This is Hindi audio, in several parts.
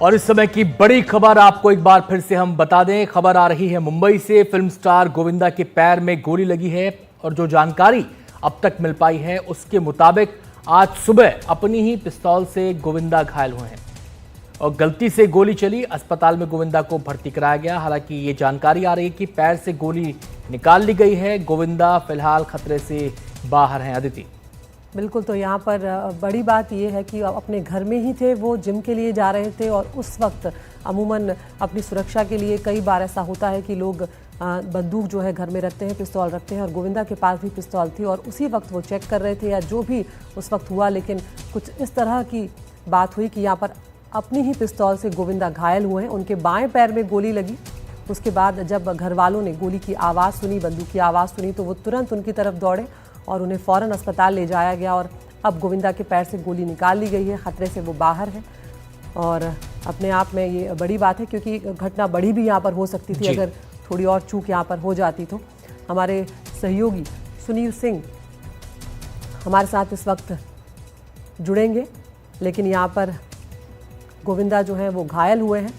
और इस समय की बड़ी खबर आपको एक बार फिर से हम बता दें। खबर आ रही है मुंबई से। फिल्म स्टार गोविंदा के पैर में गोली लगी है और जो जानकारी अब तक मिल पाई है उसके मुताबिक आज सुबह अपनी ही पिस्तौल से गोविंदा घायल हुए हैं और गलती से गोली चली। अस्पताल में गोविंदा को भर्ती कराया गया। हालांकि ये जानकारी आ रही है कि पैर से गोली निकाल ली गई है। गोविंदा फिलहाल खतरे से बाहर हैं। अदिति, बिल्कुल, तो यहाँ पर बड़ी बात ये है कि अपने घर में ही थे, वो जिम के लिए जा रहे थे और उस वक्त अमूमन अपनी सुरक्षा के लिए कई बार ऐसा होता है कि लोग बंदूक जो है घर में रखते हैं, पिस्तौल रखते हैं और गोविंदा के पास भी पिस्तौल थी और उसी वक्त वो चेक कर रहे थे या जो भी उस वक्त हुआ। लेकिन कुछ इस तरह की बात हुई कि यहाँ पर अपनी ही पिस्तौल से गोविंदा घायल हुए हैं। उनके बाएं पैर में गोली लगी। उसके बाद जब घर वालों ने गोली की आवाज़ सुनी, बंदूक की आवाज़ सुनी, तो वो तुरंत उनकी तरफ दौड़े और उन्हें फ़ौरन अस्पताल ले जाया गया और अब गोविंदा के पैर से गोली निकाल ली गई है। खतरे से वो बाहर है और अपने आप में ये बड़ी बात है क्योंकि घटना बड़ी भी यहाँ पर हो सकती थी अगर थोड़ी और चूक यहाँ पर हो जाती तो। हमारे सहयोगी सुनील सिंह हमारे साथ इस वक्त जुड़ेंगे, लेकिन यहाँ पर गोविंदा जो है वो घायल हुए हैं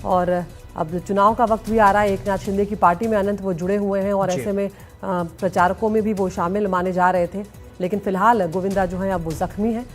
और अब चुनाव का वक्त भी आ रहा है। एकनाथ शिंदे की पार्टी में अनंत वो जुड़े हुए हैं और ऐसे में प्रचारकों में भी वो शामिल माने जा रहे थे। लेकिन फिलहाल गोविंदा जो है अब वो जख्मी है।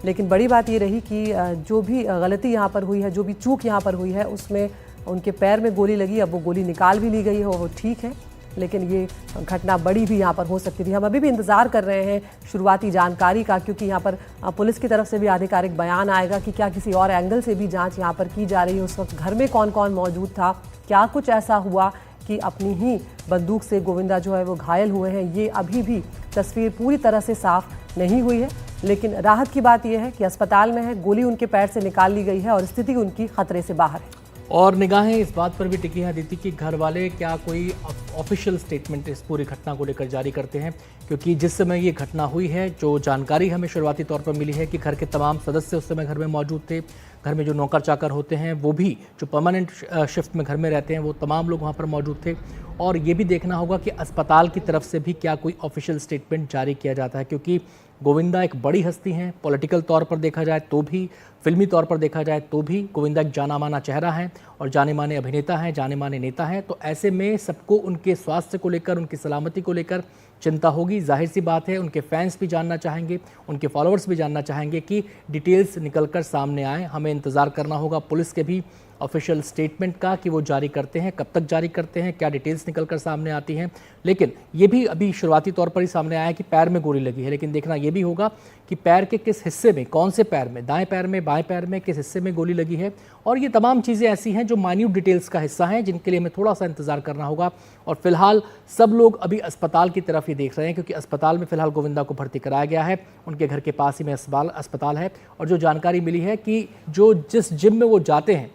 लेकिन बड़ी बात ये रही कि जो भी गलती यहाँ पर हुई है, जो भी चूक यहाँ पर हुई है, उसमें उनके पैर में गोली लगी। अब वो गोली निकाल भी ली गई है, वो ठीक है, लेकिन ये घटना बड़ी भी यहाँ पर हो सकती थी। हम अभी भी इंतज़ार कर रहे हैं शुरुआती जानकारी का, क्योंकि यहाँ पर पुलिस की तरफ से भी आधिकारिक बयान आएगा कि क्या किसी और एंगल से भी जांच यहाँ पर की जा रही है। उस वक्त घर में कौन कौन मौजूद था, क्या कुछ ऐसा हुआ कि अपनी ही बंदूक से गोविंदा जो है वो घायल हुए हैं, ये अभी भी तस्वीर पूरी तरह से साफ नहीं हुई है। लेकिन राहत की बात यह है कि अस्पताल में है, गोली उनके पैर से निकाल ली गई है और स्थिति उनकी खतरे से बाहर है। और निगाहें इस बात पर भी टिकी हैं अदिति कि घर वाले क्या कोई ऑफिशियल स्टेटमेंट इस पूरी घटना को लेकर जारी करते हैं, क्योंकि जिस समय ये घटना हुई है, जो जानकारी हमें शुरुआती तौर पर मिली है कि घर के तमाम सदस्य उस समय घर में मौजूद थे। घर में जो नौकर चाकर होते हैं वो भी जो परमानेंट शिफ्ट में घर में रहते हैं वो तमाम लोग वहाँ पर मौजूद थे। और ये भी देखना होगा कि अस्पताल की तरफ से भी क्या कोई ऑफिशियल स्टेटमेंट जारी किया जाता है, क्योंकि गोविंदा एक बड़ी हस्ती हैं। पॉलिटिकल तौर पर देखा जाए तो भी, फिल्मी तौर पर देखा जाए तो भी गोविंदा एक जाना माना चेहरा है और जाने माने अभिनेता हैं, जाने माने नेता हैं। तो ऐसे में सबको उनके स्वास्थ्य को लेकर, उनकी सलामती को लेकर चिंता होगी। जाहिर सी बात है उनके फैंस भी जानना चाहेंगे, उनके फॉलोअर्स भी जानना चाहेंगे कि डिटेल्स निकलकर सामने आए। हमें इंतज़ार करना होगा पुलिस के भी ऑफिशियल स्टेटमेंट का कि वो जारी करते हैं, कब तक जारी करते हैं, क्या डिटेल्स निकलकर सामने आती हैं। लेकिन ये भी अभी शुरुआती तौर पर ही सामने आया है कि पैर में गोली लगी है, लेकिन देखना ये भी होगा कि पैर के किस हिस्से में, कौन से पैर में, दाएं पैर में, बाएं पैर में, किस हिस्से में गोली लगी है। और ये तमाम चीज़ें ऐसी हैं जो माइन्यूट डिटेल्स का हिस्सा हैं, जिनके लिए हमें थोड़ा सा इंतजार करना होगा। और फिलहाल सब लोग अभी अस्पताल की तरफ ही देख रहे हैं, क्योंकि अस्पताल में फिलहाल गोविंदा को भर्ती कराया गया है। उनके घर के पास ही में अस्पताल है और जो जानकारी मिली है कि जो जिस जिम में वो जाते हैं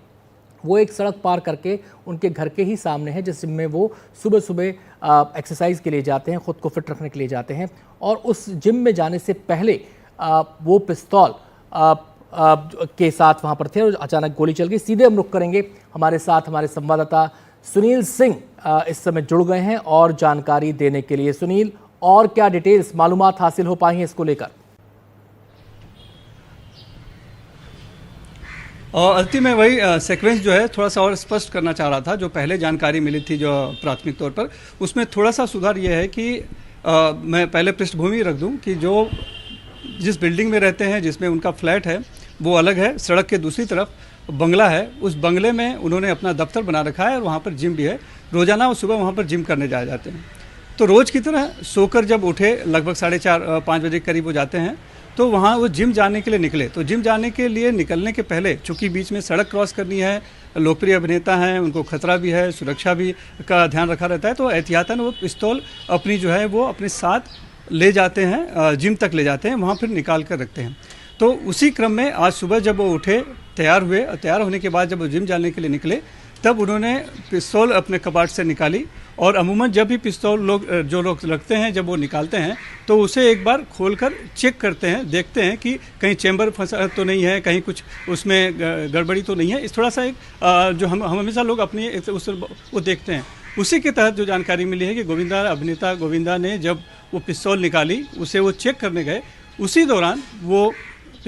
वो एक सड़क पार करके उनके घर के ही सामने है, जिस जिम में वो सुबह सुबह एक्सरसाइज के लिए जाते हैं, ख़ुद को फिट रखने के लिए जाते हैं। और उस जिम में जाने से पहले वो पिस्तौल के साथ वहाँ पर थे और अचानक गोली चल गई। सीधे हम रुख करेंगे, हमारे साथ हमारे संवाददाता सुनील सिंह इस समय जुड़ गए हैं और जानकारी देने के लिए। सुनील, और क्या डिटेल्स मालूमात हासिल हो पाई हैं इसको लेकर? और अंतिम में वही सीक्वेंस जो है थोड़ा सा और स्पष्ट करना चाह रहा था। जो पहले जानकारी मिली थी जो प्राथमिक तौर पर, उसमें थोड़ा सा सुधार ये है कि मैं पहले पृष्ठभूमि रख दूं कि जो जिस बिल्डिंग में रहते हैं, जिसमें उनका फ्लैट है, वो अलग है। सड़क के दूसरी तरफ बंगला है, उस बंगले में उन्होंने अपना दफ्तर बना रखा है और वहाँ पर जिम भी है। रोज़ाना वो सुबह वहाँ पर जिम करने जाते हैं। तो रोज़ की तरह सोकर जब उठे, लगभग 4:30-5 बजे के करीब वो जाते हैं, तो वहाँ वो जिम जाने के लिए निकले। तो जिम जाने के लिए निकलने के पहले, चूँकि बीच में सड़क क्रॉस करनी है, लोकप्रिय अभिनेता हैं, उनको खतरा भी है, सुरक्षा भी का ध्यान रखा रहता है, तो एहतियातन वो पिस्तौल अपनी जो है वो अपने साथ ले जाते हैं, जिम तक ले जाते हैं, वहाँ फिर निकाल कर रखते हैं। तो उसी क्रम में आज सुबह जब वो उठे, तैयार हुए, तैयार होने के बाद जब वो जिम जाने के लिए निकले, तब उन्होंने पिस्तौल अपने कपाट से निकाली। और अमूमन जब भी पिस्तौल जो लोग रखते हैं, जब वो निकालते हैं तो उसे एक बार खोलकर चेक करते हैं, देखते हैं कि कहीं चेंबर फंसा तो नहीं है, कहीं कुछ उसमें गड़बड़ी तो नहीं है। इस थोड़ा सा एक जो हम हमेशा लोग अपनी उस वो देखते हैं। उसी के तहत जो जानकारी मिली है कि अभिनेता गोविंदा ने जब वो पिस्तौल निकाली, उसे वो चेक करने गए, उसी दौरान वो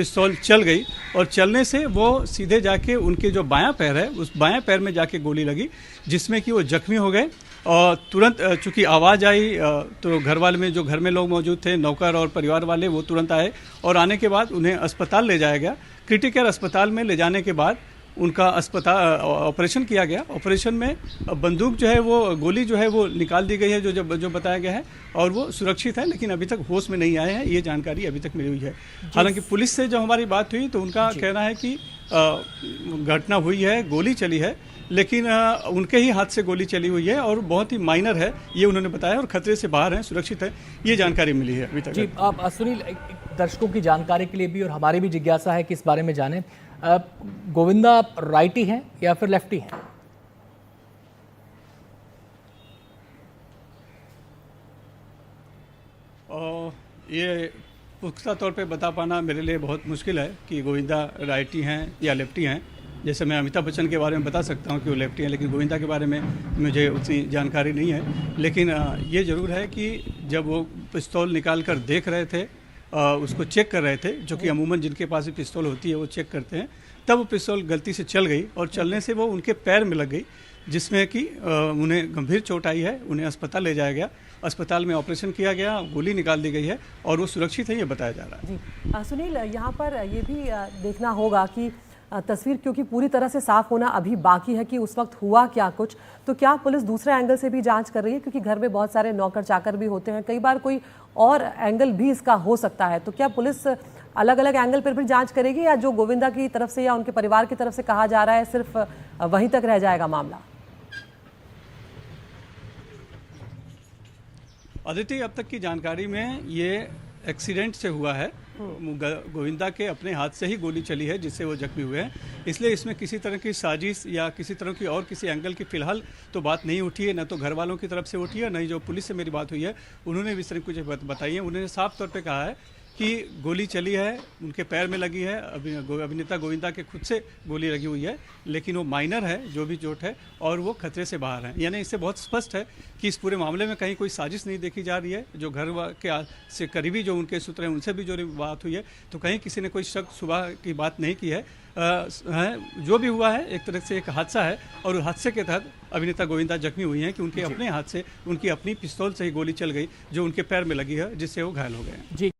पिस्तौल चल गई और चलने से वो सीधे जाके उनके जो बायां पैर है उस बायां पैर में जाके गोली लगी, जिसमें कि वो जख्मी हो गए। और तुरंत चूंकि आवाज़ आई तो घर वाले में जो घर में लोग मौजूद थे, नौकर और परिवार वाले, वो तुरंत आए और आने के बाद उन्हें अस्पताल ले जाया गया। क्रिटिकल अस्पताल में ले जाने के बाद उनका ऑपरेशन किया गया। ऑपरेशन में बंदूक जो है वो गोली जो है वो निकाल दी गई है, जो बताया गया है, और वो सुरक्षित है, लेकिन अभी तक होश में नहीं आए हैं, ये जानकारी अभी तक मिली हुई है। हालांकि पुलिस से जब हमारी बात हुई तो उनका कहना है कि घटना हुई है, गोली चली है, लेकिन उनके ही हाथ से गोली चली हुई है और बहुत ही माइनर है, ये उन्होंने बताया, और खतरे से बाहर हैं, सुरक्षित है, ये जानकारी मिली है अभी तक। जी, आप सुनील, दर्शकों की जानकारी के लिए भी और हमारी भी जिज्ञासा है कि इस बारे में जानें, गोविंदा राइटी हैं या फिर लेफ्टी हैं? ये पुख्ता तौर पे बता पाना मेरे लिए बहुत मुश्किल है कि गोविंदा राइटी हैं या लेफ्टी हैं। जैसे मैं अमिताभ बच्चन के बारे में बता सकता हूँ कि वो लेफ्टी हैं, लेकिन गोविंदा के बारे में मुझे उतनी जानकारी नहीं है। लेकिन ये ज़रूर है कि जब वो पिस्तौल निकाल कर देख रहे थे, उसको चेक कर रहे थे, जो कि अमूमन जिनके पास भी पिस्तौल होती है वो चेक करते हैं, तब वो पिस्तौल गलती से चल गई और चलने से वो उनके पैर में लग गई, जिसमें कि उन्हें गंभीर चोट आई है। उन्हें अस्पताल ले जाया गया, अस्पताल में ऑपरेशन किया गया, गोली निकाल दी गई है और वो सुरक्षित है, ये बताया जा रहा है। जी सुनील, यहाँ पर ये भी देखना होगा कि तस्वीर क्योंकि पूरी तरह से साफ होना अभी बाकी है कि उस वक्त हुआ क्या कुछ, तो क्या पुलिस दूसरे एंगल से भी जांच कर रही है? क्योंकि घर में बहुत सारे नौकर चाकर भी होते हैं, कई बार कोई और एंगल भी इसका हो सकता है, तो क्या पुलिस अलग अलग एंगल पर भी जांच करेगी, या जो गोविंदा की तरफ से या उनके परिवार की तरफ से कहा जा रहा है सिर्फ वहीं तक रह जाएगा मामला? अदिति, अब तक की जानकारी में ये एक्सीडेंट से हुआ है, गोविंदा के अपने हाथ से ही गोली चली है जिससे वो जख्मी हुए हैं, इसलिए इसमें किसी तरह की साजिश या किसी तरह की और किसी एंगल की फिलहाल तो बात नहीं उठी है, न तो घर वालों की तरफ से उठी है, न ही जो पुलिस से मेरी बात हुई है उन्होंने भी इस तरह कुछ बताई है। उन्होंने साफ तौर पे कहा है कि गोली चली है, उनके पैर में लगी है, अभिनेता गोविंदा के खुद से गोली लगी हुई है, लेकिन वो माइनर है जो भी चोट है, और वो खतरे से बाहर है। यानी इससे बहुत स्पष्ट है कि इस पूरे मामले में कहीं कोई साजिश नहीं देखी जा रही है। जो घर के से करीबी जो उनके सूत्र हैं उनसे भी जो बात हुई है, तो कहीं किसी ने कोई शक सुबह की बात नहीं की है। जो भी हुआ है एक तरह से एक हादसा है, और उस हादसे के तहत अभिनेता गोविंदा जख्मी हुई हैं कि उनके अपने हाथ से, उनकी अपनी पिस्तौल से ही गोली चल गई जो उनके पैर में लगी है, जिससे वो घायल हो गए हैं। जी।